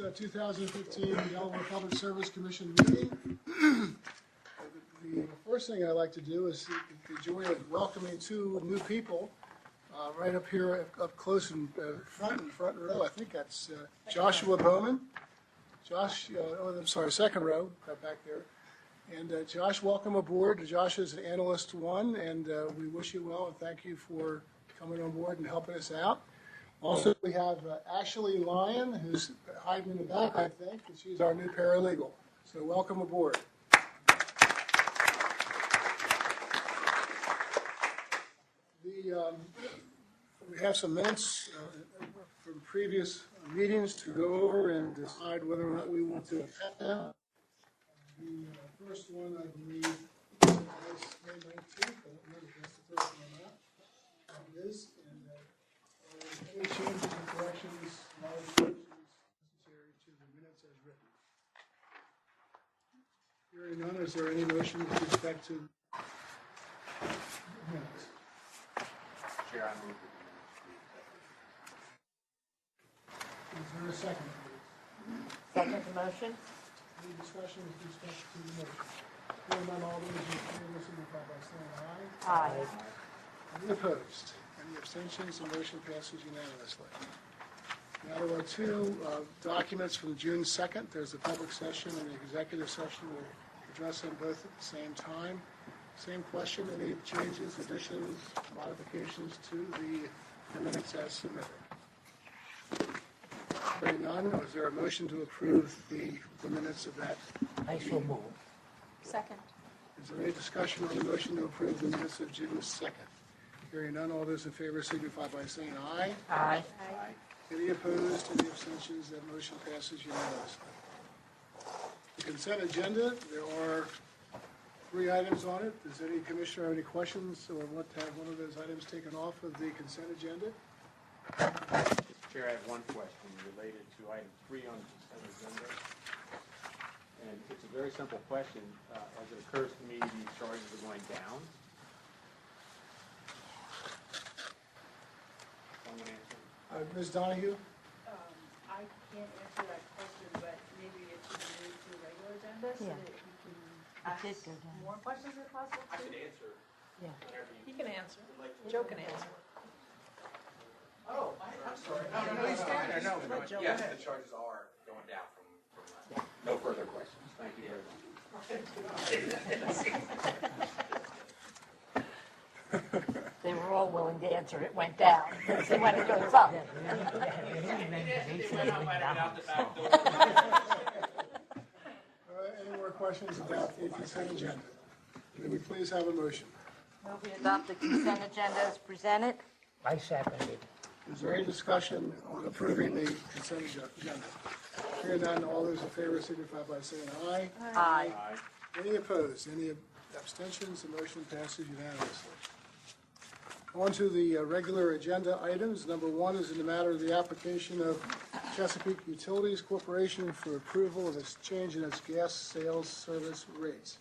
2015 Delaware Public Service Commission meeting. The first thing I'd like to do is the joy of welcoming two new people right up here, up close in front row. I think that's Joshua Bowman. I'm sorry, second row, right back there. And Josh, welcome aboard. Josh is an Analyst 1, and we wish you well and thank you for coming on board and helping us out. Also, we have Ashley Lyon, who's hiding in the back, I think, and she's our new paralegal. So welcome aboard. We have some minutes from previous meetings to go over and decide whether or not we want to accept them. The first one, I believe, is May 19th. I don't know if that's the first one or not. It is. And any changes or corrections, modifications necessary to the minutes as written. Hearing none, is there any motion with respect to minutes? Chair, I move that Is there a second, please? Second the motion? Any discussion with respect to the motion? Hearing none, all those in favor signify by saying aye. Aye. Any opposed? Any abstentions? The motion passes unanimously. Now there are two documents from June 2nd. There's a public session and an executive session. We'll address them both at the same time. Same question, any changes, additions, modifications to the minutes as submitted? Hearing none, is there a motion to approve the minutes of that? I shall move. Second. Is there any discussion on the motion to approve the minutes of June 2nd? Hearing none, all those in favor signify by saying aye. Aye. Aye. Any opposed, any abstentions, that motion passes unanimously. The consent agenda, there are 3 items on it. Does any commissioner have any questions or want to have one of those items taken off of the consent agenda? Mr. Chair, I have one question related to item 3 on the consent agenda. And it's a very simple question. As it occurs to me, these charges are going down. Someone answer? Ms. Donahue? I can't answer that question, but maybe it should be moved to a regular agenda so Yeah. that you can It did ask go down. more questions if possible. I could answer. Yeah. He can answer. Joe can answer. Oh, I'm sorry. No, he's fine. No, yes, the charges are going down from no further questions. Thank you very much. They were all willing to answer. It went down. See when it goes up. Any more questions about the consent agenda? May we please have a motion? Will we adopt the consent agenda as presented? I second it. Is there any discussion on approving the consent agenda? Hearing none, all those in favor signify by saying aye. Aye. Any opposed? Any abstentions? The motion passes unanimously. On to the regular agenda items. Number 1 is in the matter of the application of Chesapeake Utilities Corporation for approval of its change in its gas sales service rates.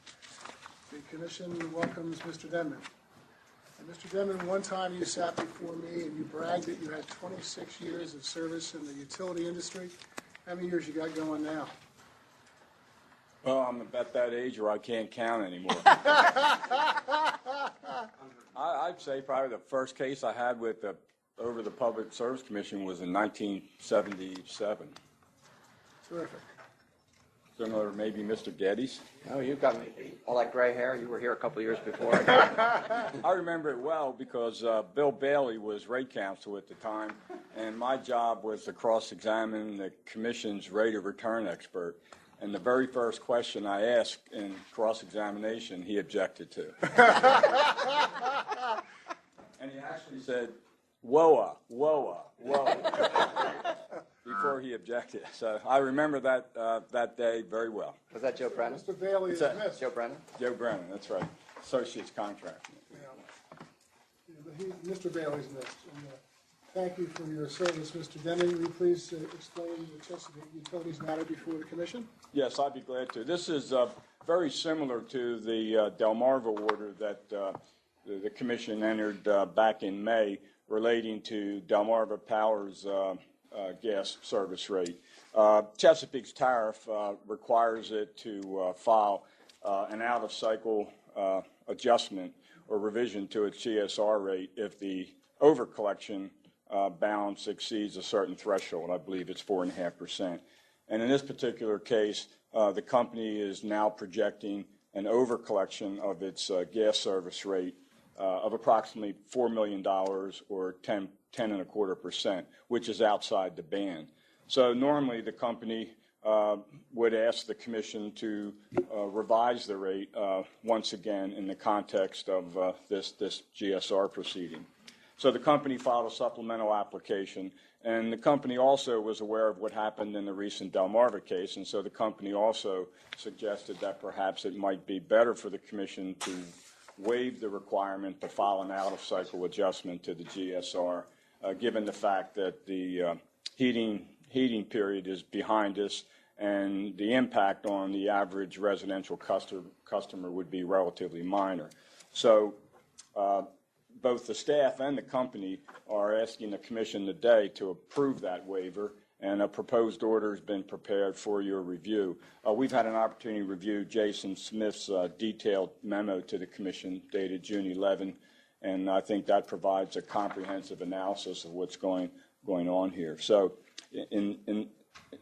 The commission welcomes Mr. Denman. And Mr. Denman, one time you sat before me and you bragged that you had 26 years of service in the utility industry. How many years you got going now? Well, I'm about that age where I can't count anymore. I'd say probably the first case I had with over the Public Service Commission was in 1977. Terrific. Similar, maybe Mr. Geddes. Oh, you've got all that gray hair. You were here a couple of years before. I remember it well because Bill Bailey was rate counsel at the time, and my job was to cross-examine the commission's rate of return expert. And the very first question I asked in cross-examination, he objected to. And he actually said, "Whoa, whoa, whoa," before he objected. So I remember that day very well. Was that Joe Brennan? Mr. Bailey is missed. Joe Brennan? Joe Brennan, that's right. Associates contract. Mr. Bailey's missed. And, thank you for your service, Mr. Denman. Will you please explain the Chesapeake Utilities matter before the commission? Yes, I'd be glad to. This is very similar to the Delmarva order that the commission entered back in May relating to Delmarva Power's gas service rate. Chesapeake's tariff requires it to file an out-of-cycle adjustment or revision to its GSR rate if the over-collection balance exceeds a certain threshold. I believe it's 4.5%. And in this particular case, the company is now projecting an over-collection of its gas service rate of approximately $4 million or 10.25%, which is outside the band. So normally the company would ask the commission to revise the rate once again in the context of this GSR proceeding. So the company filed a supplemental application, and the company also was aware of what happened in the recent Delmarva case, and so the company also suggested that perhaps it might be better for the commission to waive the requirement to file an out-of-cycle adjustment to the GSR, given the fact that the heating period is behind us, and the impact on the average residential customer would be relatively minor. So both the staff and the company are asking the commission today to approve that waiver, and a proposed order has been prepared for your review. We've had an opportunity to review Jason Smith's detailed memo to the commission dated June 11, and I think that provides a comprehensive analysis of what's going on here. So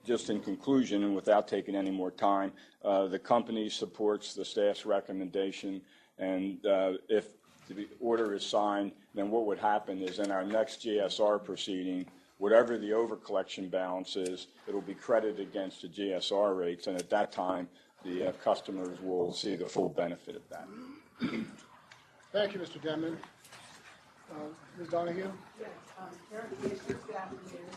just in conclusion, and without taking any more time, the company supports the staff's recommendation, and if the order is signed, then what would happen is in our next GSR proceeding, whatever the over-collection balance is, it will be credited against the GSR rates, and at that time, the customers will see the full benefit of that. Thank you, Mr. Denman. Ms. Donahue? Yes, Karen Commissioners, good afternoon.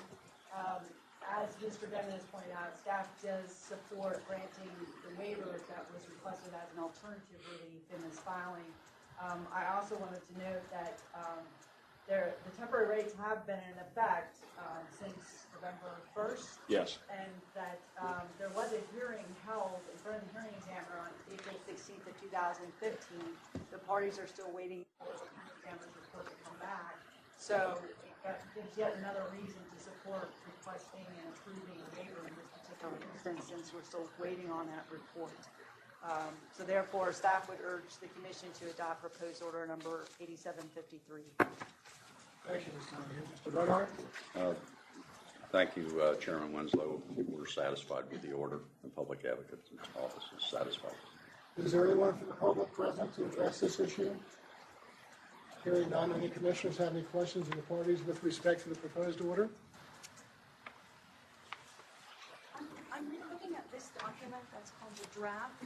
As Mr. Denman has pointed out, staff does support granting the waiver that was requested as an alternative relief in this filing. I also wanted to note that the temporary rates have been in effect since November 1st. Yes. And that there was a hearing held in front of the hearing examiner on April 16th of 2015. The parties are still waiting for the hearing examiner's report to come back. So that gives yet another reason to support requesting and approving a waiver in this particular instance, since we're still waiting on that report. So therefore, staff would urge the commission to adopt proposed order number 8753. Thank you, Ms. Donahue. Mr. Bernhardt? Thank you, Chairman Winslow. We're satisfied with the order. The public advocate's office is satisfied. Is there anyone from the public present to address this issue? Hearing none, any commissioners have any questions of the parties with respect to the proposed order? I'm looking at this document that's called the draft.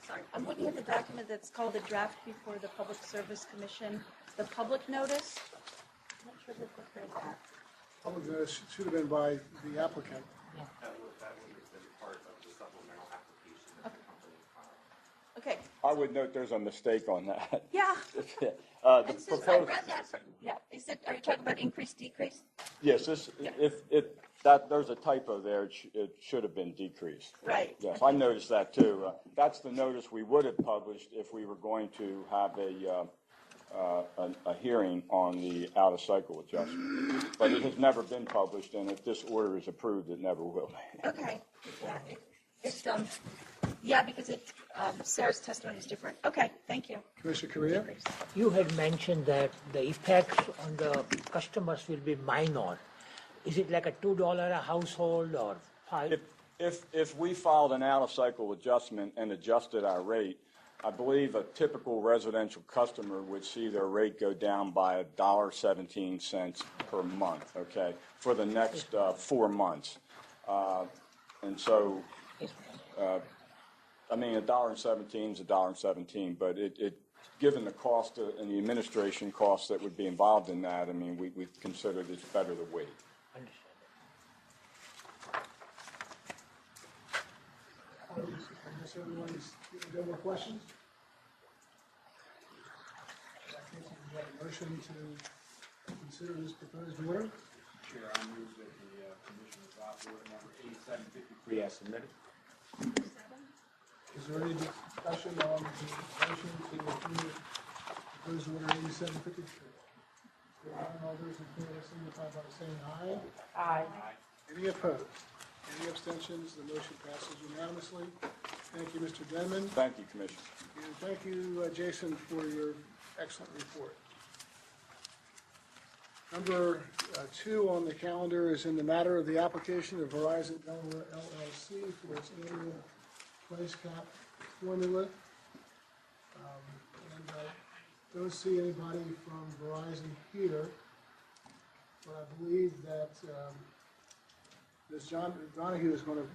Sorry, I'm looking at the document that's called the draft before the Public Service Commission, the public notice. I'm not sure what prepared that. Public notice should have been by the applicant. Okay. I would note there's a mistake on that. Yeah. The I read proposed, that. Yeah. Are you talking about increase, decrease? yes, there's a typo there. It should have been decreased. Right. Yes, I noticed that too. That's the notice we would have published if we were going to have a hearing on the out-of-cycle adjustment. But it has never been published, and if this order is approved, it never will be. Okay. Yeah, it's yeah, because Sarah's testimony is different. Okay, thank you. Commissioner Correa? You had mentioned that the effects on the customers will be minor. Is it like a $2 a household or $5? If we filed an out-of-cycle adjustment and adjusted our rate, I believe a typical residential customer would see their rate go down by $1.17 per month, okay, for the next 4 months. And so, I mean, $1.17 is $1.17, but it given the cost and the administration costs that would be involved in that, I mean, we considered it's better to wait. I guess everyone's, no more questions? I think we have a motion to consider this proposed order. Chair, I move that the commission adopt order number 8753 as submitted. Is there any discussion on the motion to approve proposed order 8753? All those in favor signify by saying aye. Aye. Any opposed? Any abstentions? The motion passes unanimously. Thank you, Mr. Denman. Thank you, Commissioner. And thank you, Jason, for your excellent report. Number 2 on the calendar is in the matter of the application of Verizon Delaware LLC for its annual price cap formula. And I don't see anybody from Verizon here, but I believe that Ms. Donahue is going to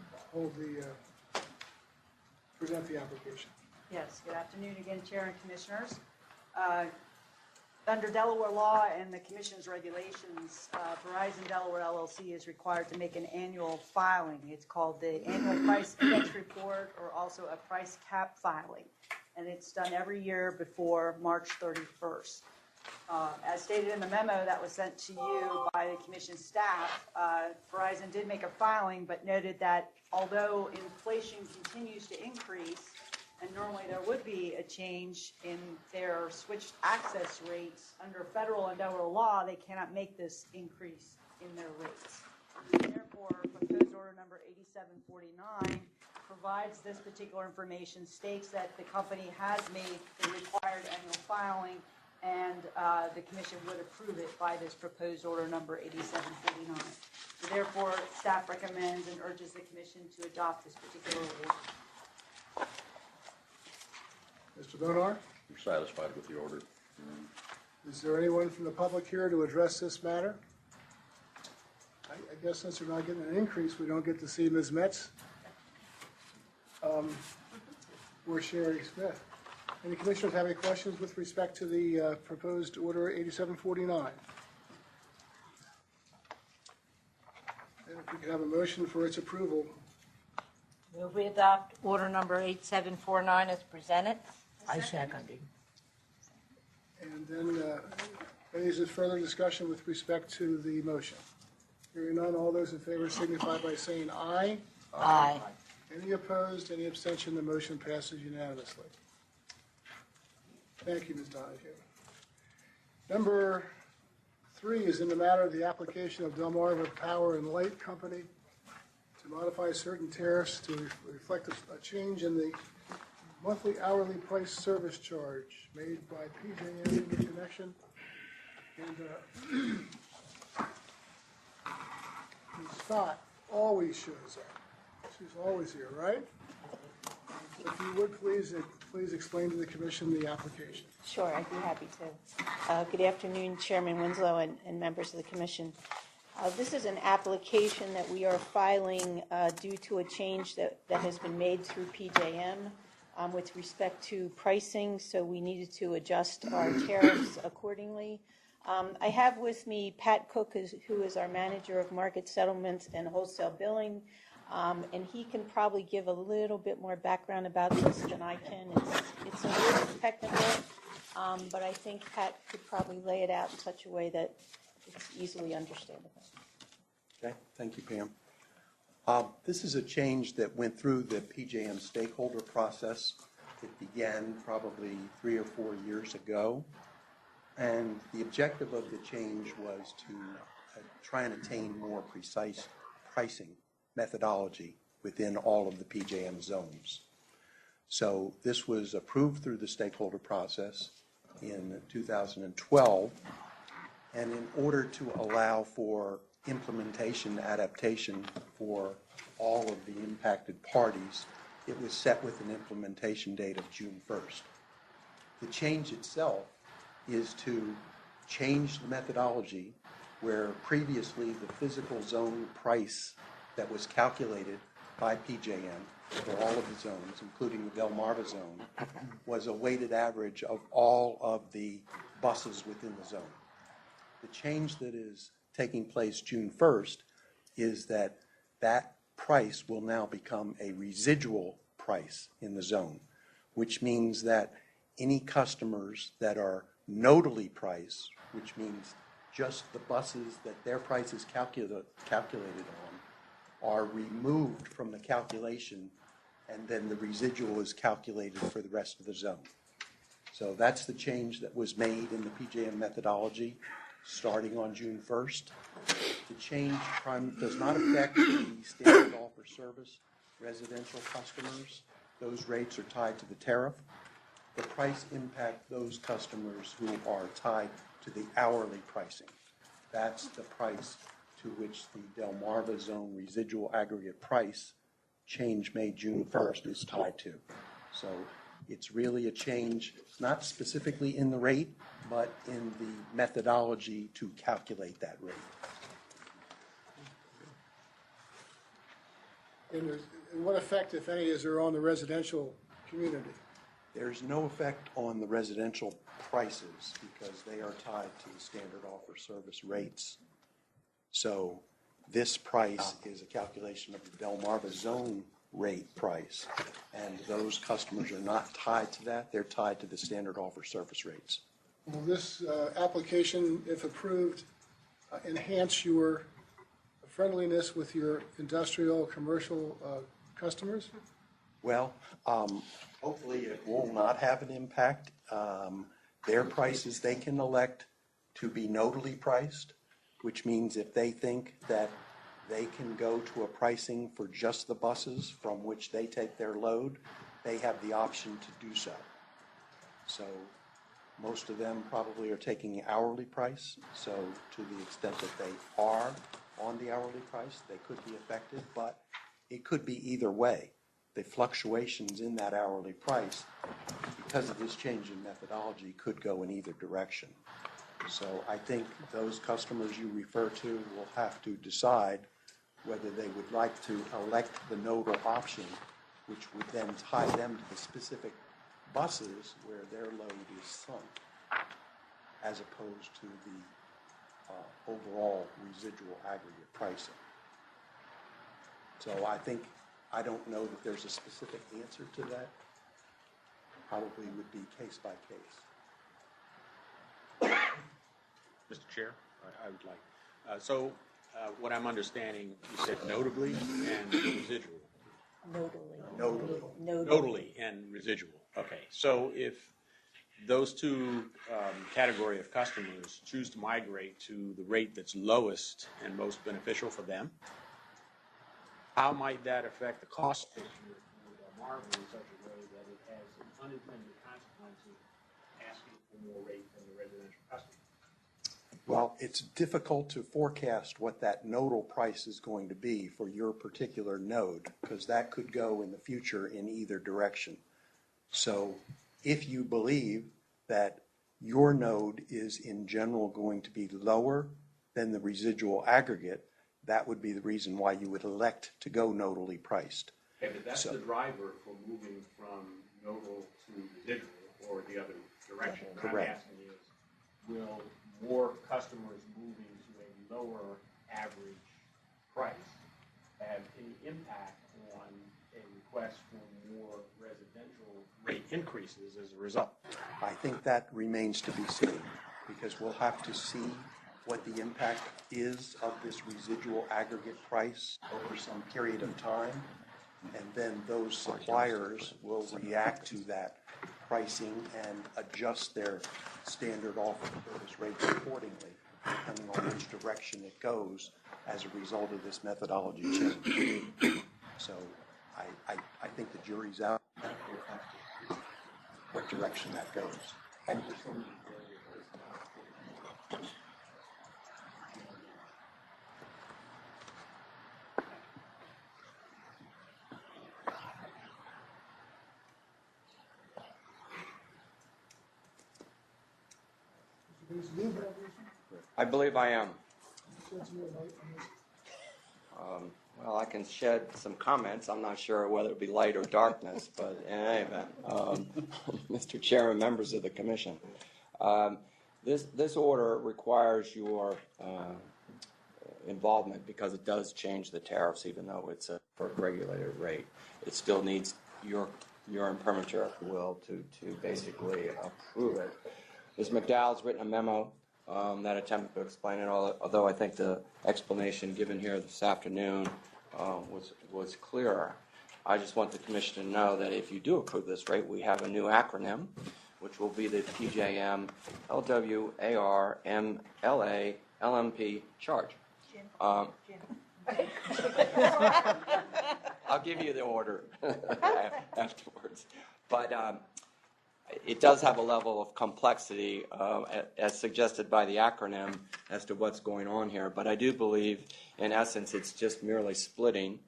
present the application. Yes, good afternoon again, Chair and Commissioners. Under Delaware law and the Commission's regulations, Verizon Delaware LLC is required to make an annual filing. It's called the Annual Price Index Report, or also a price cap filing. And it's done every year before March 31st. As stated in the memo that was sent to you by the Commission staff, Verizon did make a filing, but noted that although inflation continues to increase, and normally there would be a change in their switched access rates, under federal and Delaware law, they cannot make this increase in their rates. Therefore, proposed order number 8749 provides this particular information, states that the company has made the required annual filing, and the Commission would approve it by this proposed order number 8749. So therefore, staff recommends and urges the Commission to adopt this particular order. Mr. Bonar, We're satisfied with the order. is there anyone from the public here to address this matter? I guess since we're not getting an increase, we don't get to see Ms. Metz or Sherry Smith. Any commissioners have any questions with respect to the proposed order 8749? And if we could have a motion for its approval. Move we adopt order number 8749 as presented. I second it. And then, any further discussion with respect to the motion? Hearing none, all those in favor signify by saying aye. Aye. Any opposed, any abstention, the motion passes unanimously. Thank you, Ms. Donahue. Number 3 is in the matter of the application of Delmarva Power and Light Company to modify certain tariffs to reflect a change in the monthly hourly price service charge made by PJM in connection. And Ms. Scott always shows up. She's always here, right? So if you would please explain to the Commission the application. Sure, I'd be happy to. Good afternoon, Chairman Winslow and members of the Commission. This is an application that we are filing due to a change that has been made through PJM with respect to pricing, so we needed to adjust our tariffs accordingly. I have with me Pat Cook, who is our Manager of Market Settlements and Wholesale Billing, and he can probably give a little bit more background about this than I can. It's a little technical, but I think Pat could probably lay it out in such a way that it's easily understandable. Okay, thank you, Pam. This is a change that went through the PJM stakeholder process. It began probably 3 or 4 years ago, and the objective of the change was to try and attain more precise pricing methodology within all of the PJM zones. So this was approved through the stakeholder process in 2012, and in order to allow for implementation adaptation for all of the impacted parties, it was set with an implementation date of June 1st. The change itself is to change the methodology where previously the physical zone price that was calculated by PJM for all of the zones, including the Delmarva zone, was a weighted average of all of the buses within the zone. The change that is taking place June 1st is that that price will now become a residual price in the zone, which means that any customers that are nodally priced, which means just the buses that their price is calculated on, are removed from the calculation, and then the residual is calculated for the rest of the zone. So that's the change that was made in the PJM methodology starting on June 1st. The change does not affect the standard offer service residential customers. Those rates are tied to the tariff. The price impact those customers who are tied to the hourly pricing. That's the price to which the Delmarva Zone residual aggregate price change May, June 1st is tied to. So it's really a change, not specifically in the rate, but in the methodology to calculate that rate. And what effect, if any, is there on the residential community? There's no effect on the residential prices because they are tied to the standard offer service rates. So this price is a calculation of the Delmarva Zone rate price, and those customers are not tied to that. They're tied to the standard offer service rates. Will this application, if approved, enhance your friendliness with your industrial, commercial customers? Well, hopefully it will not have an impact. Their prices, they can elect to be nodally priced, which means if they think that they can go to a pricing for just the buses from which they take their load, they have the option to do so. So most of them probably are taking hourly price. So to the extent that they are on the hourly price, they could be affected, but it could be either way. The fluctuations in that hourly price, because of this change in methodology, could go in either direction. So I think those customers you refer to will have to decide whether they would like to elect the nodal option, which would then tie them to the specific buses where their load is sunk, as opposed to the overall residual aggregate pricing. So I don't know that there's a specific answer to that. Probably would be case by case. Mr. Chair, I would like, what I'm understanding, you said notably and residual. Nodally and residual. Okay, so if those two category of customers choose to migrate to the rate that's lowest and most beneficial for them, how might that affect the cost picture for Delmarva in such a way that it has an unintended consequence of asking for more rate from the residential customer? Well, it's difficult to forecast what that nodal price is going to be for your particular node, because that could go in the future in either direction. So if you believe that your node is in general going to be lower than the residual aggregate, that would be the reason why you would elect to go nodally priced. Okay, but that's the driver for moving from nodal to residual or the other direction. What I'm asking is, will more customers moving to a lower average price have any impact on a request for more residential rate increases as a result? I think that remains to be seen, because we'll have to see what the impact is of this residual aggregate price over some period of time, and then those suppliers will react to that pricing and adjust their standard offer service rates accordingly, depending on which direction it goes as a result of this methodology change. So I think the jury's out. We'll have to see what direction that goes. I believe I am. Well, I can shed some comments. I'm not sure whether it be light or darkness, but in any event, Mr. Chairman, members of the Commission, this order requires your involvement because it does change the tariffs, even though it's a regulated rate. It still needs your imprimatur, if you will, to basically approve it. Ms. McDowell's written a memo that attempted to explain it, although I think the explanation given here this afternoon was clearer. I just want the Commission to know that if you do approve this rate, we have a new acronym, which will be the PJM LWAR MLA LMP charge. I'll give you the order afterwards. But it does have a level of complexity, as suggested by the acronym, as to what's going on here. But I do believe, in essence, it's just merely splitting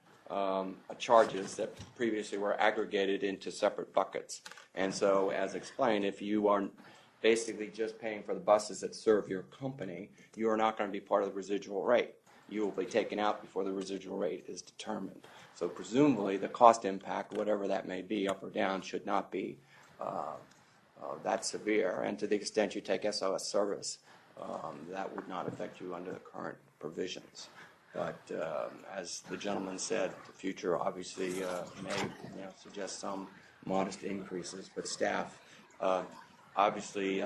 charges that previously were aggregated into separate buckets. And so, as explained, if you are basically just paying for the buses that serve your company, you are not going to be part of the residual rate. You will be taken out before the residual rate is determined. So presumably the cost impact, whatever that may be, up or down, should not be that severe. And to the extent you take SOS service, that would not affect you under the current provisions. But as the gentleman said, the future obviously may suggest some modest increases, but staff obviously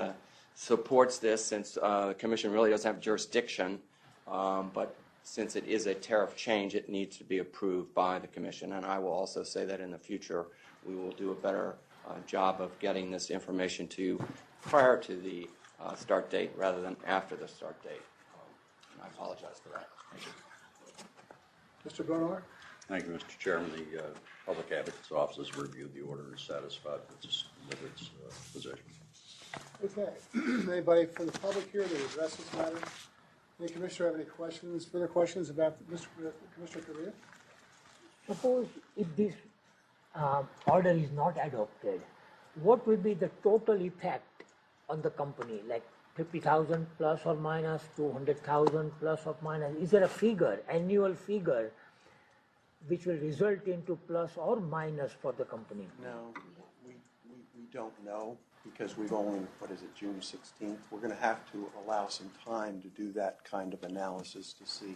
supports this, since the Commission really doesn't have jurisdiction, but since it is a tariff change, it needs to be approved by the Commission. And I will also say that in the future we will do a better job of getting this information to you prior to the start date rather than after the start date. And I apologize for that. Thank you. Mr. Bonar? Thank you, Mr. Chairman. The Public Advocate's Office has reviewed the order and is satisfied with its position. Okay. Anybody from the public here to address this matter? Any commissioner have any questions, further questions about Commissioner Correa? Suppose if this order is not adopted, what will be the total effect on the company? Like 50,000 plus or minus, 200,000 plus or minus? Is there a figure, annual figure, which will result into plus or minus for the company? No, we don't know, because we've only, June 16th? We're going to have to allow some time to do that kind of analysis to see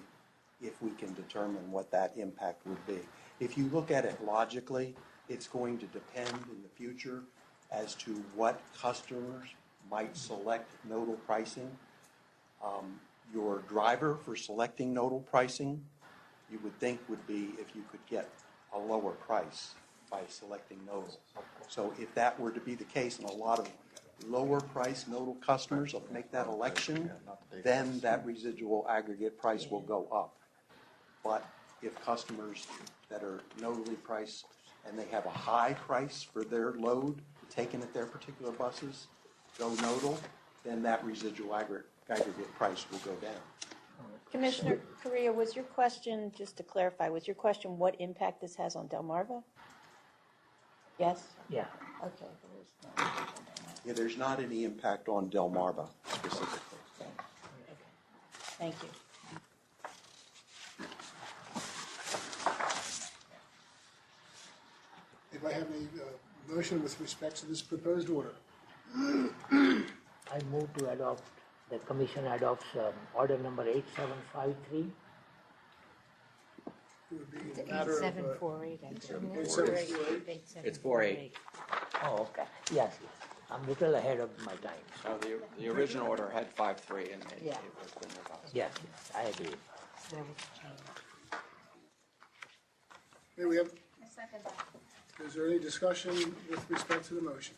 if we can determine what that impact would be. If you look at it logically, it's going to depend in the future as to what customers might select nodal pricing. Your driver for selecting nodal pricing, you would think, would be if you could get a lower price by selecting nodal. So if that were to be the case, and a lot of lower price nodal customers will make that election, then that residual aggregate price will go up. But if customers that are nodally priced and they have a high price for their load taken at their particular buses, go nodal, then that residual aggregate price will go down. Commissioner Correa, was your question, just to clarify, was your question what impact this has on Delmarva? Yes? Yeah. Okay. Yeah, there's not any impact on Delmarva specifically. Thank you. Anybody have any motion with respect to this proposed order? I move to adopt, the Commission adopts order number 8753. It would be a matter of, 8748, I think. 8748. It's 4-8. Oh, okay. Yes, yes. I'm a little ahead of my time. So the original order had 5-3, and it Yeah. was been revised. Yes, yes, I agree. There was a change. May we have, I second that. is there any discussion with respect to the motion?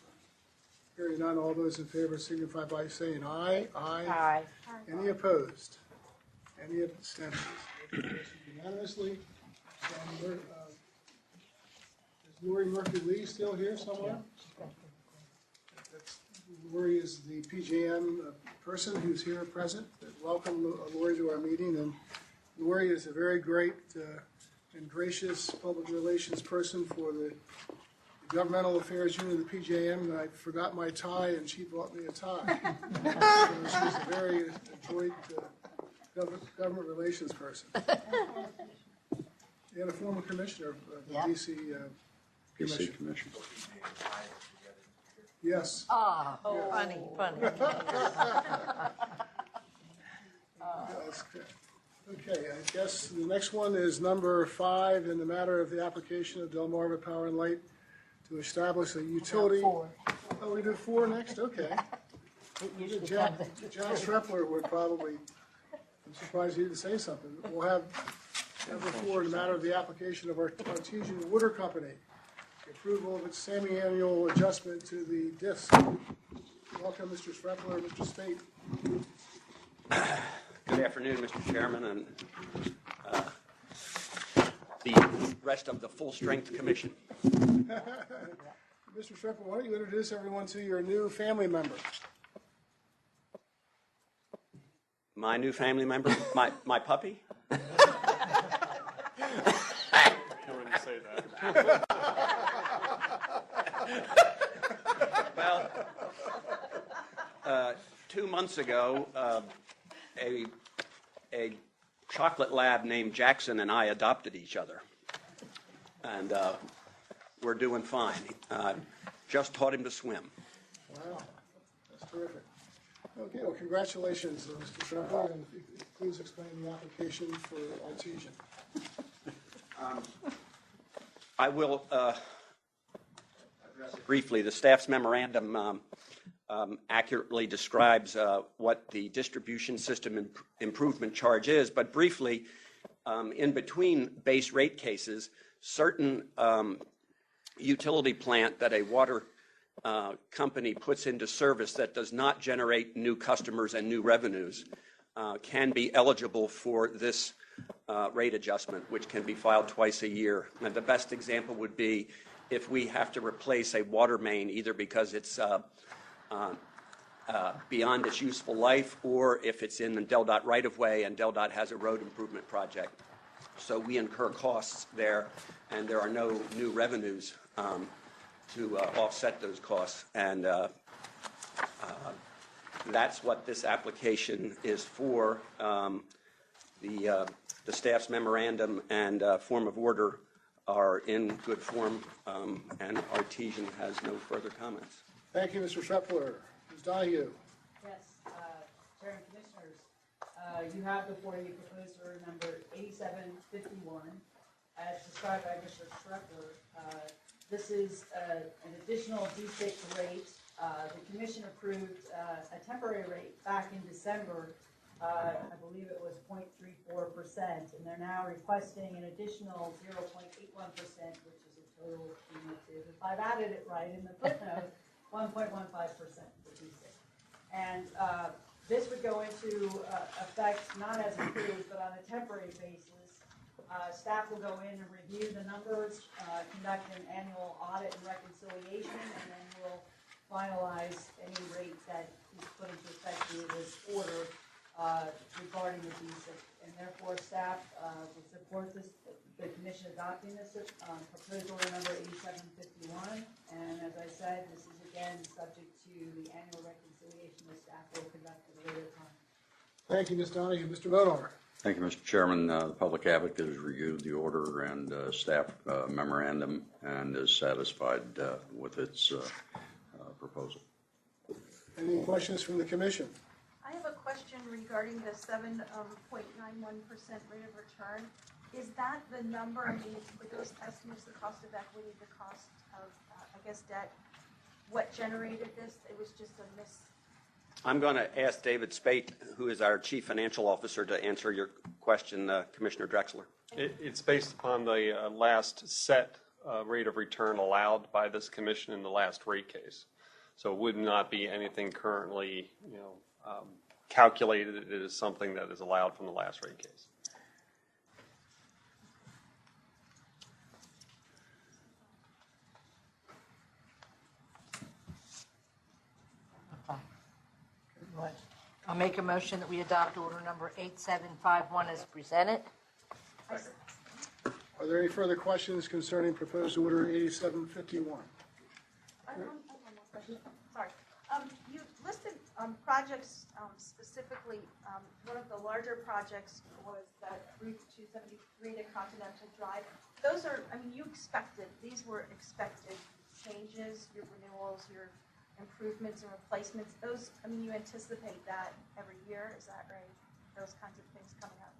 Hearing none, all those in favor signify by saying aye. Aye. Any opposed? Any abstentions? Motion passes unanimously. Is Lori Murphy-Lee still here somewhere? Lori is the PJM person who's here present. Welcome, Lori, to our meeting. And Lori is a very great and gracious public relations person for the governmental affairs unit of the PJM. And I forgot my tie, and she bought me a tie. So she's a very adroit government relations person. And a former commissioner of the Yeah. DC PC Commission. Commission. Yes. Ah, funny. Okay, I guess the next one is number 5 in the matter of the application of Delmarva Power and Light to establish a utility. Four. Oh, we did 4 next? Okay. It usually John comes. Strepler would probably, I'm surprised he didn't say something. We'll have number 4 in the matter of the application of Artesian Water Company, the approval of its semi-annual adjustment to the DISC. Welcome, Mr. Strepler, Mr. Spate. Good afternoon, Mr. Chairman, and the rest of the full-strength commission. Mr. Shrimpler, why don't you introduce everyone to your new family member? My new family member, my puppy. Say that. Well, 2 months ago, a chocolate lab named Jackson and I adopted each other, and we're doing fine. Just taught him to swim. Wow, that's terrific. Okay, well, congratulations, Mr. Shrimpler, and please explain the application for Artesian. I will address it briefly. The staff's memorandum accurately describes what the distribution system improvement charge is, but briefly, in between base rate cases, certain utility plant that a water company puts into service that does not generate new customers and new revenues can be eligible for this rate adjustment, which can be filed twice a year. And the best example would be if we have to replace a water main, either because it's beyond its useful life, or if it's in the DelDOT right-of-way and DelDOT has a road improvement project. So we incur costs there, and there are no new revenues to offset those costs. And that's what this application is for. The staff's memorandum and form of order are in good form, and Artesian has no further comments. Thank you, Mr. Shrimpler. Ms. Donahue. Yes, Chair and Commissioners, you have before you proposed order number 8751, as described by Mr. Shrimpler. This is an additional D6 rate. The Commission approved a temporary rate back in December. I believe it was 0.34%, and they're now requesting an additional 0.81%, which is a total cumulative, if I've added it right in the footnote, 1.15% for D6. And this would go into effect not as approved, but on a temporary basis. Staff will go in and review the numbers, conduct an annual audit and reconciliation, and then we'll finalize any rate that is put into effect via this order regarding the D6. And therefore, staff would support this, the Commission adopting this proposed order number 8751. And as I said, this is again subject to the annual reconciliation that staff will conduct at a later time. Thank you, Ms. Donahue. Mr. Modar. Thank you, Mr. Chairman. The Public Advocate has reviewed the order and staff memorandum and is satisfied with its proposal. Any questions from the Commission? I have a question regarding the 7.91% rate of return. Is that the number, I mean, with those estimates, the cost of equity, the cost of, I guess, debt, what generated this? It was just a miss. I'm going to ask David Spate, who is our Chief Financial Officer, to answer your question, Commissioner Drexler. It's based upon the last set rate of return allowed by this commission in the last rate case. So it would not be anything currently, calculated. It is something that is allowed from the last rate case. I'll make a motion that we adopt order number 8751 as presented. Are there any further questions concerning proposed order 8751? I have one more question. Sorry. You listed projects specifically. One of the larger projects was that Route 273 to Continental Drive. Those are, I mean, these were expected changes, your renewals, your improvements and replacements. Those, I mean, you anticipate that every year, is that right? Those kinds of things coming up?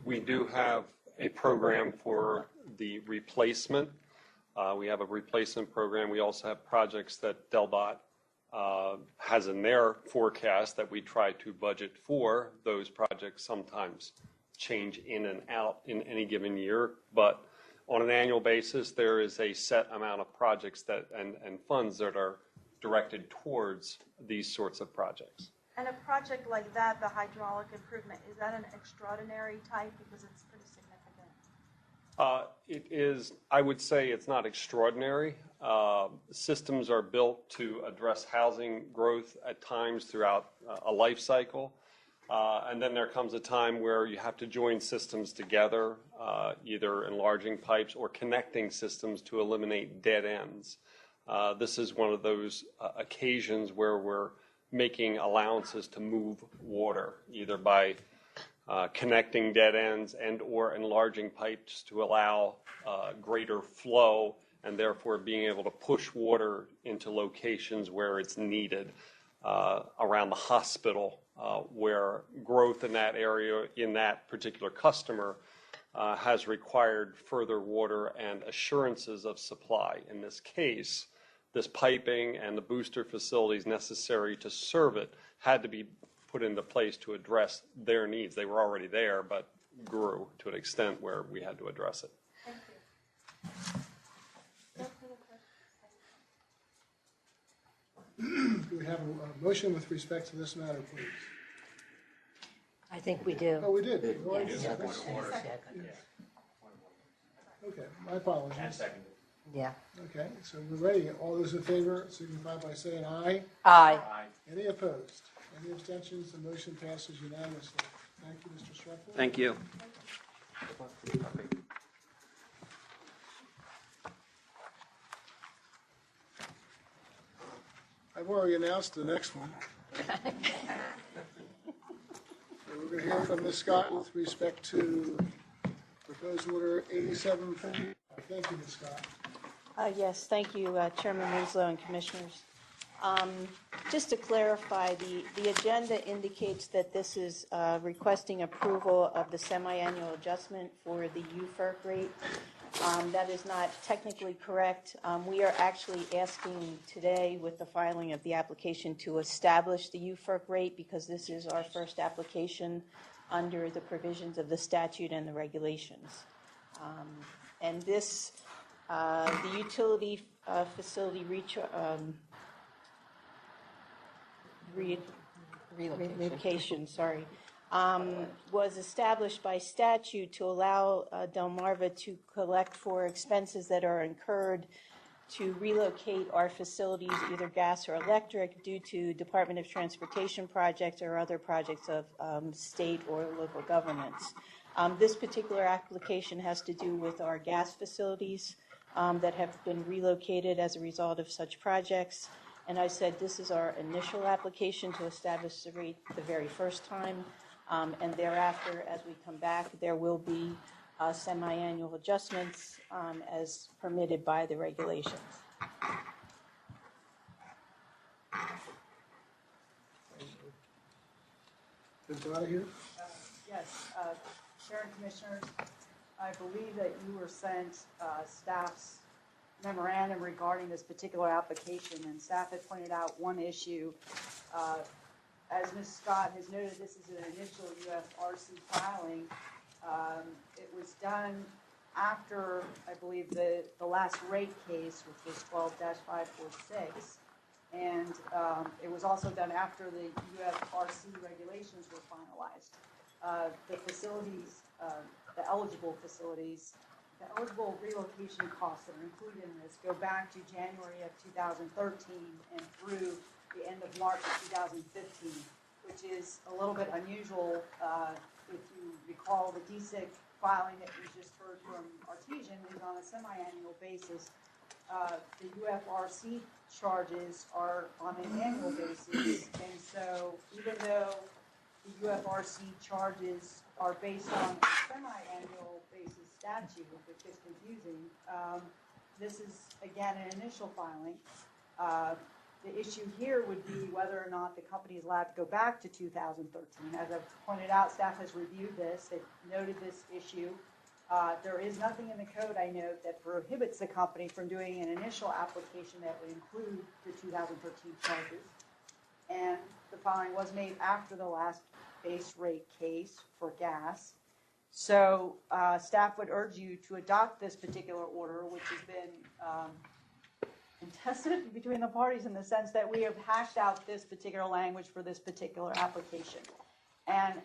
We do have a program for the replacement. We have a replacement program. We also have projects that DelDOT has in their forecast that we try to budget for. Those projects sometimes change in and out in any given year, but on an annual basis, there is a set amount of projects that and funds that are directed towards these sorts of projects. And a project like that, the hydraulic improvement, is that an extraordinary type because it's pretty significant? It is, I would say it's not extraordinary. Systems are built to address housing growth at times throughout a life cycle. And then there comes a time where you have to join systems together, either enlarging pipes or connecting systems to eliminate dead ends. This is one of those occasions where we're making allowances to move water, either by connecting dead ends and or enlarging pipes to allow greater flow and therefore being able to push water into locations where it's needed, around the hospital, where growth in that area, in that particular customer, has required further water and assurances of supply. In this case, this piping and the booster facilities necessary to serve it had to be put into place to address their needs. They were already there, but grew to an extent where we had to address it. Thank you. No further questions. Do we have a motion with respect to this matter, please? I think we do. Oh, we did. Go ahead. Second. Okay, my apologies. Yeah. Okay, so we're ready. All those in favor signify by saying aye. Aye. Any opposed? Any abstentions? The motion passes unanimously. Thank you, Mr. Streckler. Thank you. I've already announced the next one. So we're going to hear from Ms. Scott with respect to proposed order 8740. Thank you, Ms. Scott. Yes, thank you, Chairman Winslow and Commissioners. Just to clarify, the agenda indicates that this is requesting approval of the semi-annual adjustment for the UFERC rate. That is not technically correct. We are actually asking today with the filing of the application to establish the UFERC rate because this is our first application under the provisions of the statute and the regulations. And this, the utility facility relocation, was established by statute to allow Delmarva to collect for expenses that are incurred to relocate our facilities, either gas or electric, due to Department of Transportation projects or other projects of state or local governments. This particular application has to do with our gas facilities that have been relocated as a result of such projects. And I said this is our initial application to establish the rate the very first time. And thereafter, as we come back, there will be semi-annual adjustments as permitted by the regulations. Ms. Donna here? Yes, Chair and Commissioners, I believe that you were sent staff's memorandum regarding this particular application, and staff had pointed out one issue. As Ms. Scott has noted, this is an initial UFRC filing. It was done after, I believe, the last rate case, which was 12-546, and it was also done after the UFRC regulations were finalized. The facilities, the eligible facilities, the eligible relocation costs that are included in this go back to January of 2013 and through the end of March of 2015, which is a little bit unusual. If you recall, the DSIC filing that we just heard from Artesian is on a semi-annual basis. The UFRC charges are on an annual basis, and so even though the UFRC charges are based on a semi-annual basis statute, which gets confusing, this is, again, an initial filing. The issue here would be whether or not the company is allowed to go back to 2013. As I've pointed out, staff has reviewed this. They've noted this issue. There is nothing in the code, I note, that prohibits the company from doing an initial application that would include the 2013 charges. And the filing was made after the last base rate case for gas. So staff would urge you to adopt this particular order, which has been contested between the parties in the sense that we have hashed out this particular language for this particular application. And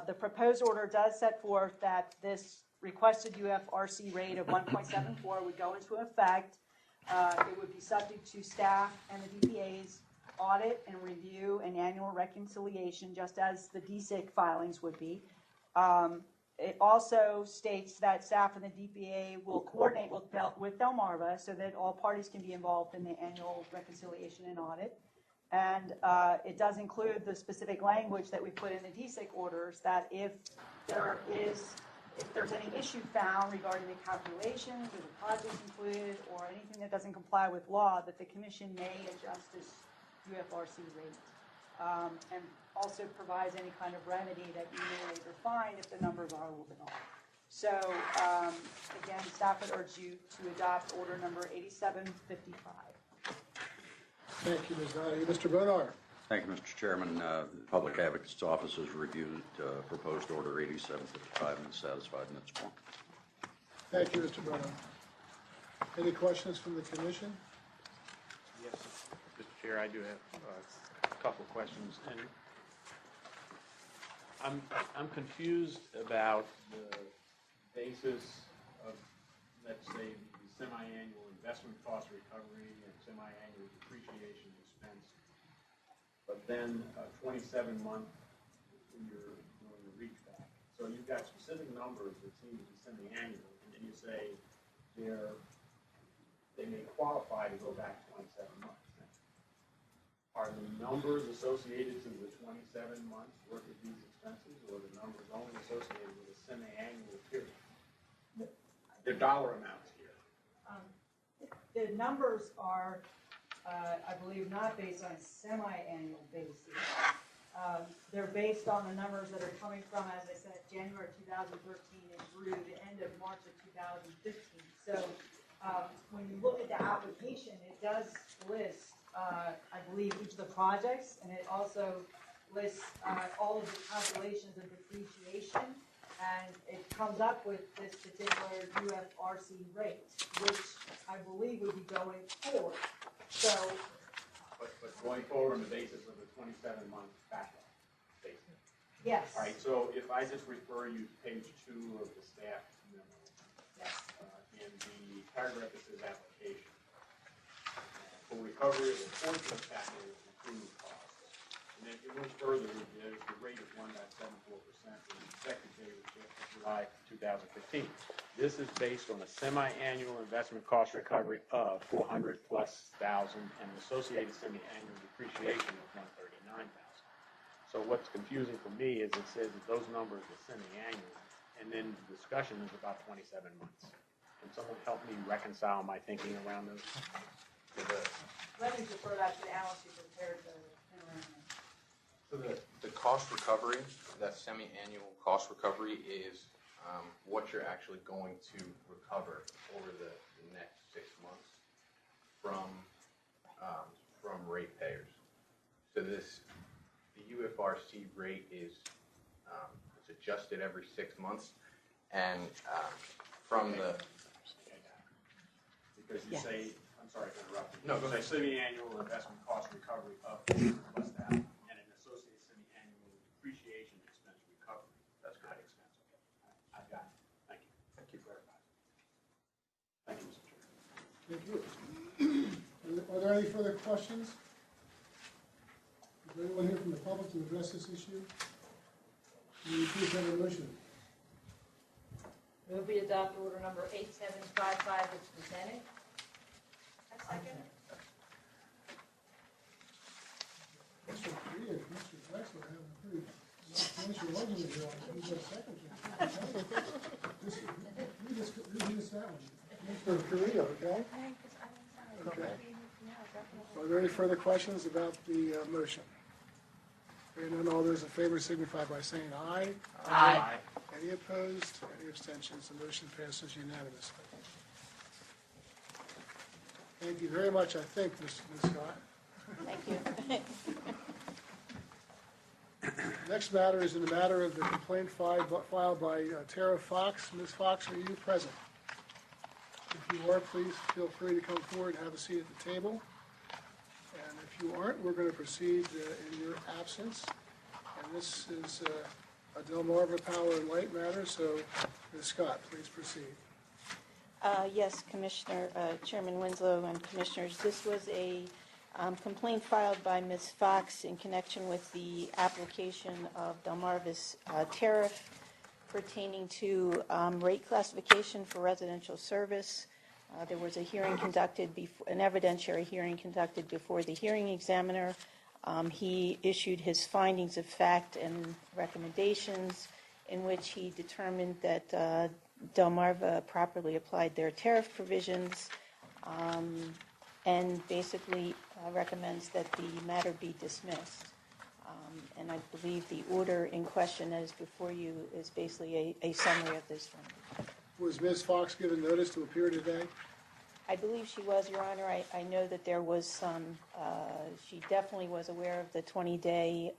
the proposed order does set forth that this requested UFRC rate of 1.74 would go into effect. It would be subject to staff and the DPA's audit and review and annual reconciliation, just as the DSIC filings would be. It also states that staff and the DPA will coordinate with Delmarva so that all parties can be involved in the annual reconciliation and audit. And it does include the specific language that we put in the DSIC orders that if there's any issue found regarding the calculations or the projects included or anything that doesn't comply with law, that the commission may adjust this UFRC rate. And also provides any kind of remedy that you may later find if the numbers are a little bit off. So, again, staff would urge you to adopt order number 8755. Thank you, Ms. Dottie. Mr. Bonar. Thank you, Mr. Chairman. The Public Advocate's Office has reviewed proposed order 8755 and is satisfied in its form. Thank you, Mr. Bonar. Any questions from the commission? Yes, Mr. Chair, I do have a couple of questions. And I'm confused about the basis of, let's say, the semi-annual investment cost recovery and semi-annual depreciation expense, but then a 27-month when you're doing the reach back. So you've got specific numbers that seem to be semi-annual, and then you say they may qualify to go back 27 months. Are the numbers associated to the 27 months worth of these expenses, or the numbers only associated with a semi-annual period? They're dollar amounts here. The numbers are, I believe, not based on a semi-annual basis. They're based on the numbers that are coming from, as I said, January 2013 and through the end of March of 2015. So when you look at the application, it does list, I believe, each of the projects, and it also lists all of the calculations of depreciation, and it comes up with this particular UFRC rate, which I believe would be going forward. So, But going forward on the basis of the 27-month backlog, basically. yes. All right, so if I just refer you to page 2 of the staff memo, Yes. in the paragraph that says application, for recovery of a portion of capital improvement costs. And then if you move further, there's the rate of 1.74% for the effective date of July 2015. This is based on a semi-annual investment cost recovery of $400,000+ and associated semi-annual depreciation of $139,000. So what's confusing for me is it says that those numbers are semi-annual, and then the discussion is about 27 months. Can someone help me reconcile my thinking around those? Let me defer that to Alice, who prepared the memorandum. So the cost recovery, that semi-annual cost recovery is what you're actually going to recover over the next 6 months from ratepayers. So the UFRC rate is it's adjusted every 6 months, and from the Because you say, I'm sorry to interrupt you. No, go You say ahead. semi-annual investment cost recovery of $400,000 and an associated semi-annual depreciation expense recovery. That's not expense. Okay. I've got it. Thank you. Thank you for clarifying. Thank you, Mr. Chair. Thank you. Are there any further questions? Is there anyone here from the public to address this issue? Will you please have a motion? Move we adopt order number 8755 as presented. Second. Mr. Korea and Mr. Drexler have a pretty influential argument here on who's the second. Who missed that one? Mr. Korea, okay? Okay. Are there any further questions about the motion? Hearing none, all those in favor signify by saying aye. Aye. Any opposed? Any abstentions? The motion passes unanimously. Thank you very much, I think, Ms. Scott. Thank you. Next matter is in the matter of the complaint filed by Tara Fox. Ms. Fox, are you present? If you are, please feel free to come forward and have a seat at the table. And if you aren't, we're going to proceed in your absence. And this is a Delmarva Power and Light matter, so Ms. Scott, please proceed. Yes, Commissioner, Chairman Winslow and Commissioners, this was a complaint filed by Ms. Fox in connection with the application of Delmarva's tariff pertaining to rate classification for residential service. There was a hearing conducted, an evidentiary hearing conducted before the hearing examiner. He issued his findings of fact and recommendations in which he determined that Delmarva properly applied their tariff provisions and basically recommends that the matter be dismissed. And I believe the order in question that is before you is basically a summary of this one. Was Ms. Fox given notice to appear today? I believe she was, Your Honor. I know that there was some, she definitely was aware of the 20-day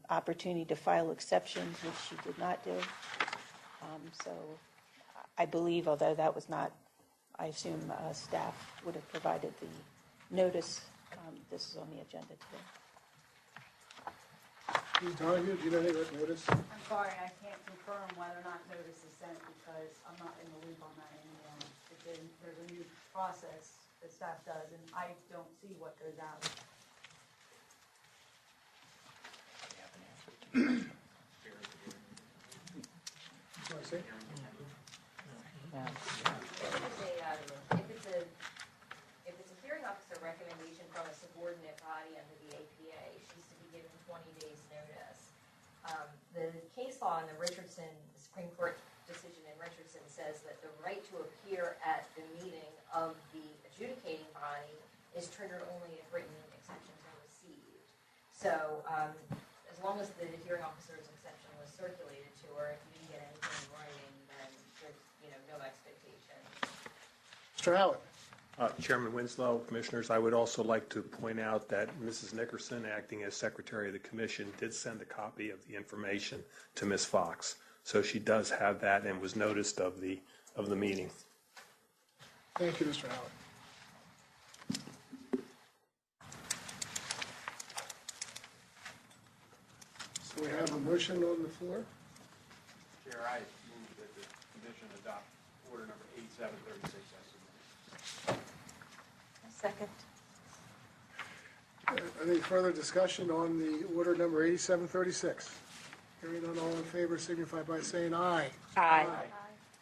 opportunity to file exceptions, which she did not do. So I believe, although that was not, I assume staff would have provided the notice. This is on the agenda today. Ms. Donahue, do you know anything about notice? I'm sorry, I can't confirm whether or not notice is sent because I'm not in the loop on that anymore. There's a new process that staff does, and I don't see what goes out. Want to say? If it's a hearing officer recommendation from a subordinate body under the APA, she's to be given 20 days notice. The case law in the Richardson, the Supreme Court decision in Richardson says that the right to appear at the meeting of the adjudicating body is triggered only if written exceptions are received. So as long as the hearing officer's exception was circulated to her, if you didn't get anything in writing, then there's no expectation. Mr. Howard. Chairman Winslow, Commissioners, I would also like to point out that Mrs. Nickerson, acting as Secretary of the Commission, did send a copy of the information to Ms. Fox. So she does have that and was noticed of the meeting. Thank you, Mr. Howard. So we have a motion on the floor. Chair, I move that the Commission adopt order number 8736 as submitted. Second. Any further discussion on the order number 8736? Hearing none, all in favor signify by saying aye. Aye.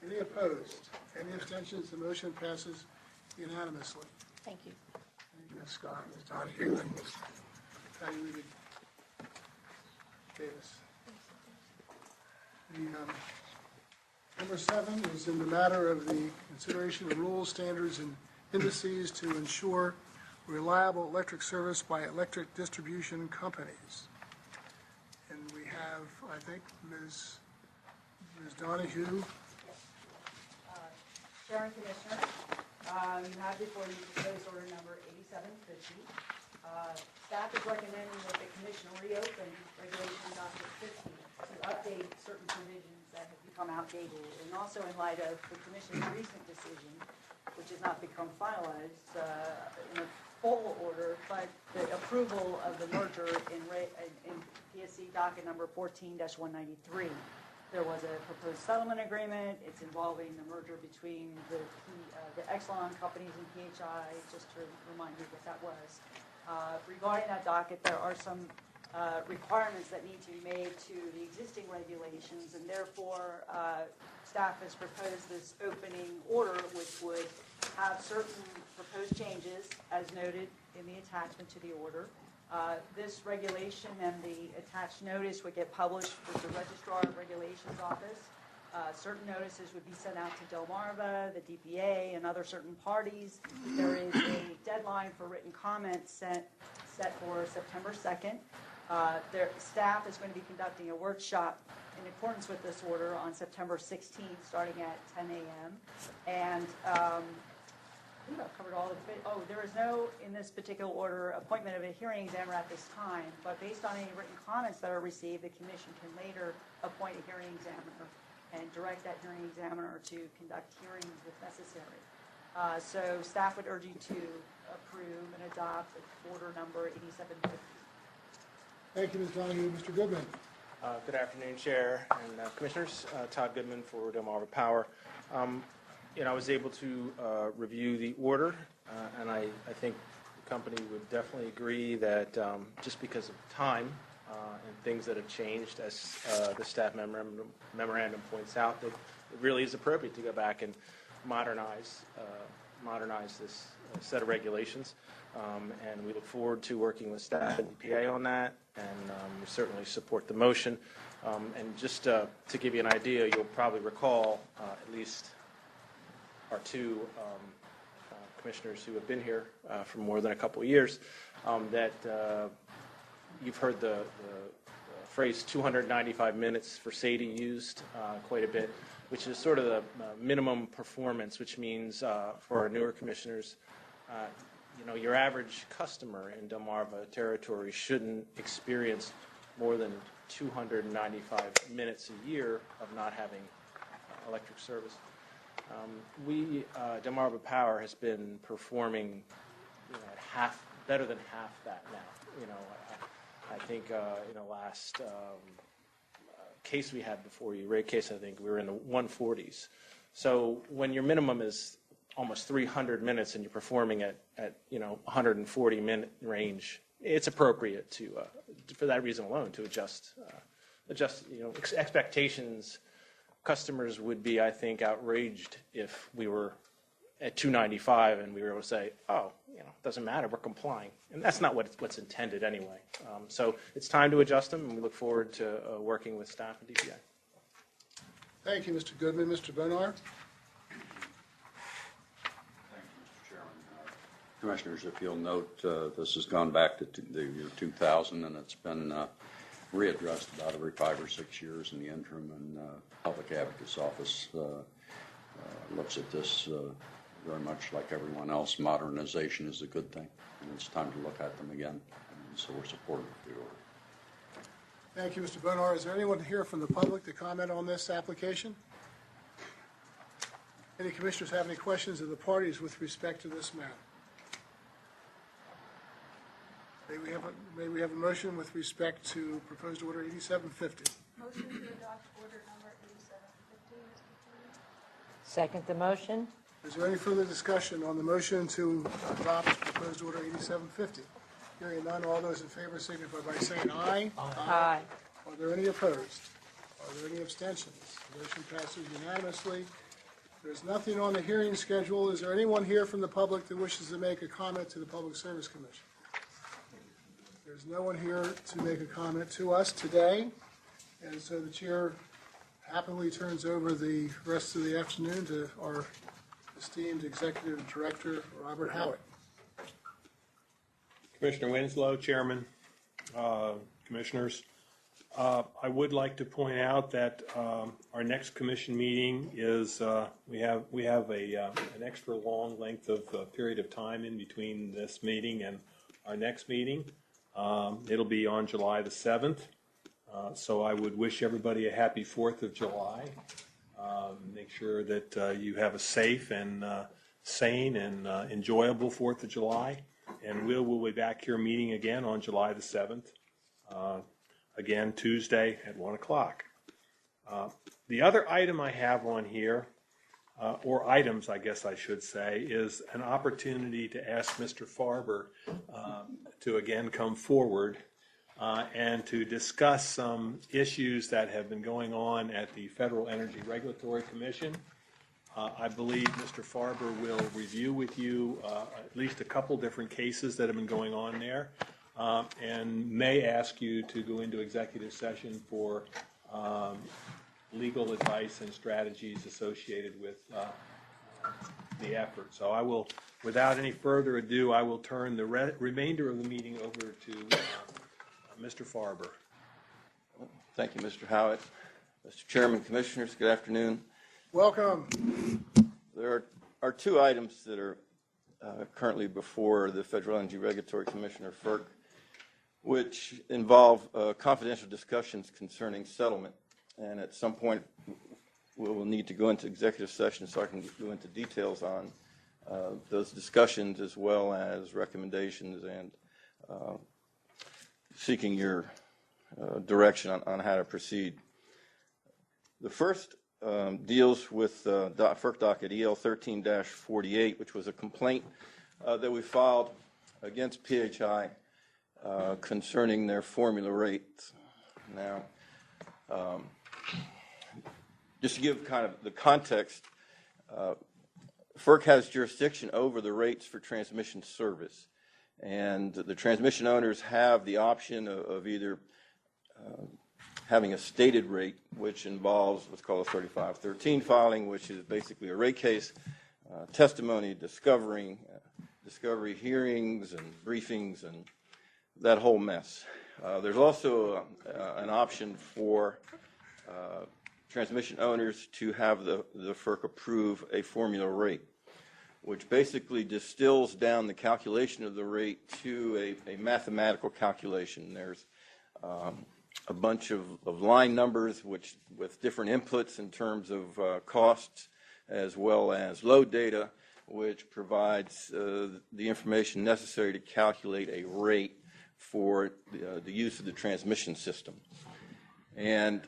Any opposed? Any abstentions? The motion passes unanimously. Thank you. Thank you, Ms. Scott, Ms. Donahue, and Ms. Tayuri Davis. Number 7 is in the matter of the consideration of rules, standards, and indices to ensure reliable electric service by electric distribution companies. And we have, I think, Ms. Donahue. Chair and Commissioner, you have before you proposed order number 8750. Staff is recommending that the Commission reopen Regulation Docket 50 to update certain provisions that have become outdated, and also in light of the Commission's recent decision, which has not become finalized in a full order, but the approval of the merger in PSC docket number 14-193. There was a proposed settlement agreement. It's involving the merger between the Exelon companies and PHI, just to remind you what that was. Regarding that docket, there are some requirements that need to be made to the existing regulations, and therefore staff has proposed this opening order, which would have certain proposed changes as noted in the attachment to the order. This regulation and the attached notice would get published with the Registrar of Regulations Office. Certain notices would be sent out to Delmarva, the DPA, and other certain parties. There is a deadline for written comments set for September 2nd. Their staff is going to be conducting a workshop in accordance with this order on September 16th, starting at 10 a.m. And I think I've covered all the, there is no, in this particular order, appointment of a hearing examiner at this time, but based on any written comments that are received, the Commission can later appoint a hearing examiner and direct that hearing examiner to conduct hearings if necessary. So staff would urge you to approve and adopt order number 8750. Thank you, Ms. Donahue. Mr. Goodman. Good afternoon, Chair and Commissioners. Todd Goodman for Delaware Power. I was able to review the order, and I think the company would definitely agree that just because of time and things that have changed, as the staff memorandum points out, that it really is appropriate to go back and modernize this set of regulations. And we look forward to working with staff and EPA on that, and we certainly support the motion. And just to give you an idea, you'll probably recall at least our two commissioners who have been here for more than a couple of years, that you've heard the phrase 295 minutes for SADE used quite a bit, which is sort of the minimum performance, which means for our newer commissioners, your average customer in Delmarva territory shouldn't experience more than 295 minutes a year of not having electric service. Delmarva Power has been performing at better than half that now. I think last case we had before you, rate case, I think we were in the 140s. So when your minimum is almost 300 minutes and you're performing at 140 minute range, it's appropriate to for that reason alone to adjust expectations. Customers would be, I think, outraged if we were at 295 and we were able to say, oh, it doesn't matter, we're complying. And that's not what's intended anyway. So it's time to adjust them, and we look forward to working with staff and DPI. Thank you, Mr. Goodman. Mr. Bonar? Commissioners, if you'll note, this has gone back to the year 2000, and it's been readdressed about every 5 or 6 years in the interim, and Public Advocate's Office looks at this very much like everyone else. Modernization is a good thing, and it's time to look at them again, and so we're supportive of the order. Thank you, Mr. Bonar. Is there anyone here from the public to comment on this application? Any commissioners have any questions of the parties with respect to this matter? May we have a motion with respect to proposed order 8750? Motion to adopt order number 8750, Mr. Chairman. Second the motion. Is there any further discussion on the motion to adopt proposed order 8750? Hearing none, all those in favor signify by saying aye. Aye. Are there any opposed? Are there any abstentions? Motion passes unanimously. There's nothing on the hearing schedule. Is there anyone here from the public that wishes to make a comment to the Public Service Commission? There's no one here to make a comment to us today, and so the chair happily turns over the rest of the afternoon to our esteemed Executive Director, Robert Howitt. Commissioner Winslow, Chairman, Commissioners, I would like to point out that our next commission meeting is we have an extra long length of period of time in between this meeting and our next meeting. It'll be on July the 7th, so I would wish everybody a happy 4th of July. Make sure that you have a safe and sane and enjoyable 4th of July. And we'll be back here meeting again on July the 7th, again Tuesday at 1 o'clock. The other item I have on here, or items I guess I should say, is an opportunity to ask Mr. Farber to again come forward and to discuss some issues that have been going on at the Federal Energy Regulatory Commission. I believe Mr. Farber will review with you at least a couple different cases that have been going on there, and may ask you to go into executive session for legal advice and strategies associated with the effort. So I will, without any further ado, I will turn the remainder of the meeting over to Mr. Farber. Thank you, Mr. Howitt. Mr. Chairman, Commissioners, good afternoon. Welcome. There are two items that are currently before the Federal Energy Regulatory Commission, or FERC, which involve confidential discussions concerning settlement. And at some point, we will need to go into executive session so I can go into details on those discussions as well as recommendations and seeking your direction on how to proceed. The first deals with FERC docket EL 13-48, which was a complaint that we filed against PHI concerning their formula rates. Now, just to give kind of the context, FERC has jurisdiction over the rates for transmission service, and the transmission owners have the option of either having a stated rate, which involves what's called a 3513 filing, which is basically a rate case, testimony, discovery hearings and briefings and that whole mess. There's also an option for transmission owners to have the FERC approve a formula rate, which basically distills down the calculation of the rate to a mathematical calculation. There's a bunch of line numbers with different inputs in terms of costs, as well as load data, which provides the information necessary to calculate a rate for the use of the transmission system. And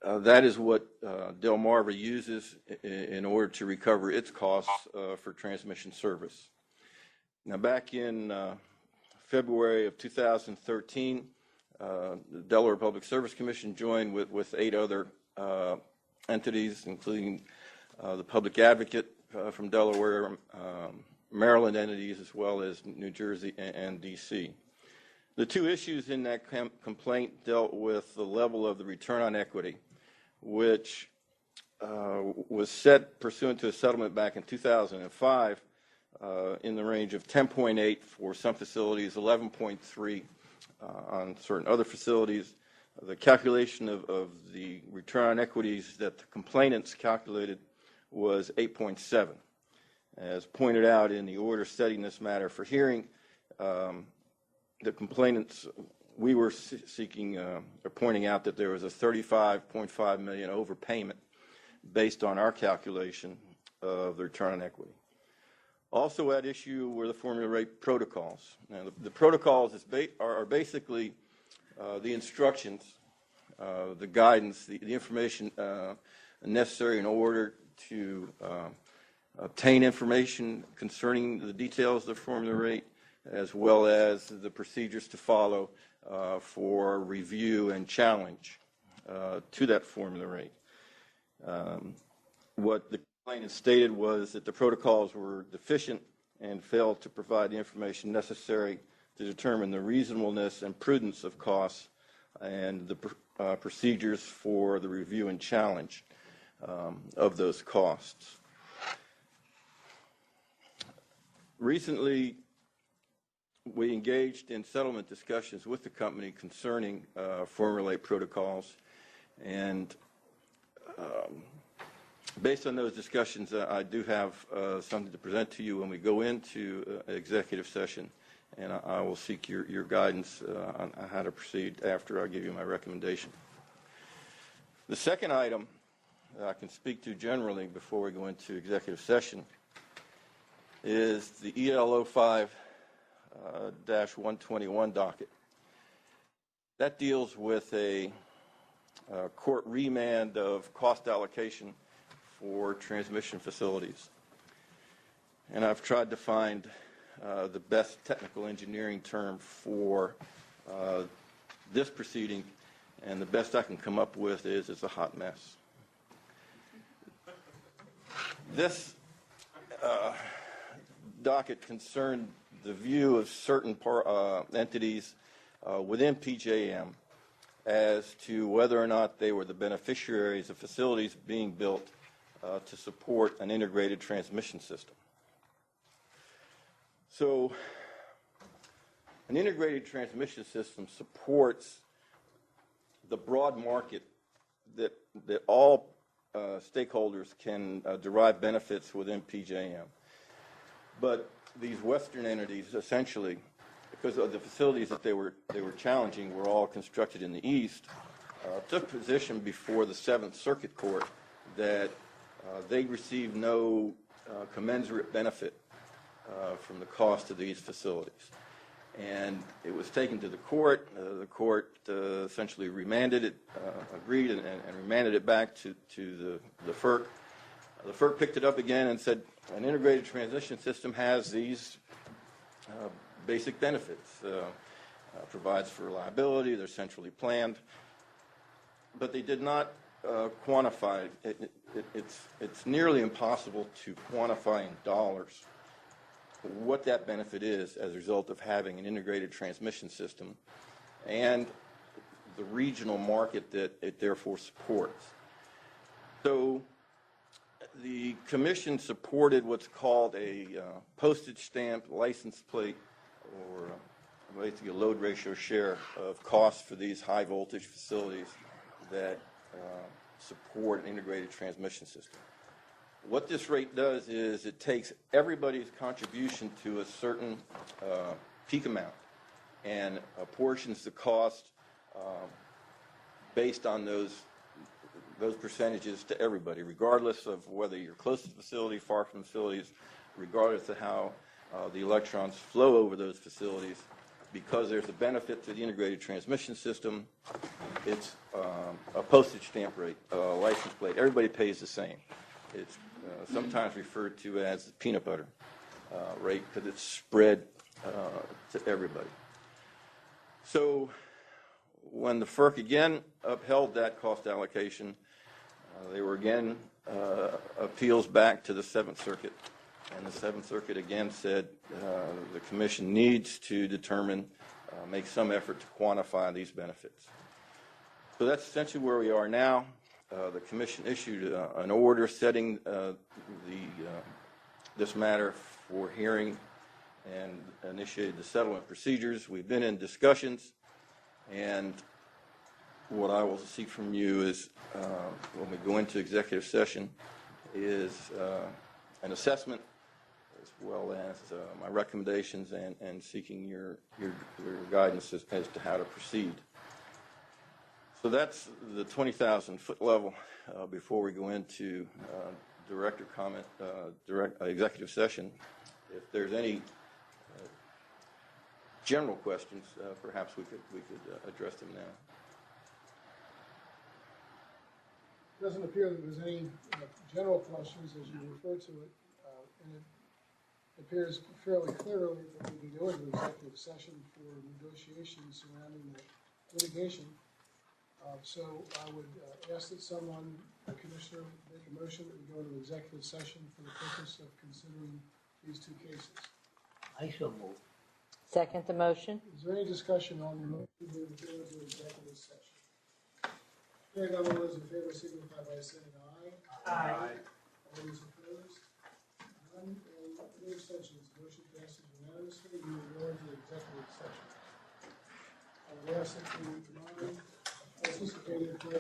that is what Delmarva uses in order to recover its costs for transmission service. Now, back in February of 2013, the Delaware Public Service Commission joined with 8 other entities, including the Public Advocate from Delaware, Maryland entities, as well as New Jersey and D.C. The 2 issues in that complaint dealt with the level of the return on equity, which was set pursuant to a settlement back in 2005 in the range of 10.8 for some facilities, 11.3 on certain other facilities. The calculation of the return on equities that the complainants calculated was 8.7. As pointed out in the order setting this matter for hearing, the complainants, we were seeking or pointing out that there was a $35.5 million overpayment based on our calculation of the return on equity. Also at issue were the formula rate protocols. Now, the protocols are basically the instructions, the guidance, the information necessary in order to obtain information concerning the details of the formula rate, as well as the procedures to follow for review and challenge to that formula rate. What the complainant stated was that the protocols were deficient and failed to provide the information necessary to determine the reasonableness and prudence of costs and the procedures for the review and challenge of those costs. Recently, we engaged in settlement discussions with the company concerning formula rate protocols, and based on those discussions, I do have something to present to you when we go into executive session, and I will seek your guidance on how to proceed after I give you my recommendation. The second item that I can speak to generally before we go into executive session is the EL 05-121 docket. That deals with a court remand of cost allocation for transmission facilities. And I've tried to find the best technical engineering term for this proceeding, and the best I can come up with is it's a hot mess. This docket concerned the view of certain entities within PJM as to whether or not they were the beneficiaries of facilities being built to support an integrated transmission system. So an integrated transmission system supports the broad market that all stakeholders can derive benefits within PJM. But these Western entities, essentially, because of the facilities that they were challenging were all constructed in the East, took position before the Seventh Circuit Court that they received no commensurate benefit from the cost of these facilities. And it was taken to the court. The court essentially remanded it, agreed, and remanded it back to the FERC. The FERC picked it up again and said an integrated transmission system has these basic benefits. Provides for reliability, they're centrally planned, but they did not quantify it. It's nearly impossible to quantify in dollars what that benefit is as a result of having an integrated transmission system and the regional market that it therefore supports. So the commission supported what's called a postage stamp license plate, or basically a load ratio share of costs for these high voltage facilities that support an integrated transmission system. What this rate does is it takes everybody's contribution to a certain peak amount and apportions the cost based on those percentages to everybody, regardless of whether you're close to the facility, far from the facilities, regardless of how the electrons flow over those facilities. Because there's a benefit to the integrated transmission system, it's a postage stamp rate, a license plate. Everybody pays the same. It's sometimes referred to as the peanut butter rate because it's spread to everybody. So when the FERC again upheld that cost allocation, they were again appeals back to the Seventh Circuit. And the Seventh Circuit again said the commission needs to determine, make some effort to quantify these benefits. So that's essentially where we are now. The commission issued an order setting this matter for hearing and initiated the settlement procedures. We've been in discussions, and what I will seek from you is, when we go into executive session, is an assessment as well as my recommendations and seeking your guidance as to how to proceed. So that's the 20,000-foot level. Before we go into director comment, executive session, if there's any general questions, perhaps we could address them now. It doesn't appear that there's any general questions as you refer to it, and it appears fairly clearly that we can go into executive session for negotiations surrounding the litigation. So I would ask that someone, a commissioner, make a motion that we go into executive session for the purpose of considering these two cases. I so move. Second the motion. Is there any discussion on the motion to go into executive session? Hearing none, all those in favor signify by saying aye. Aye. All those opposed? None. And no abstentions. Motion passes unanimously. We will go into executive session. I would ask that the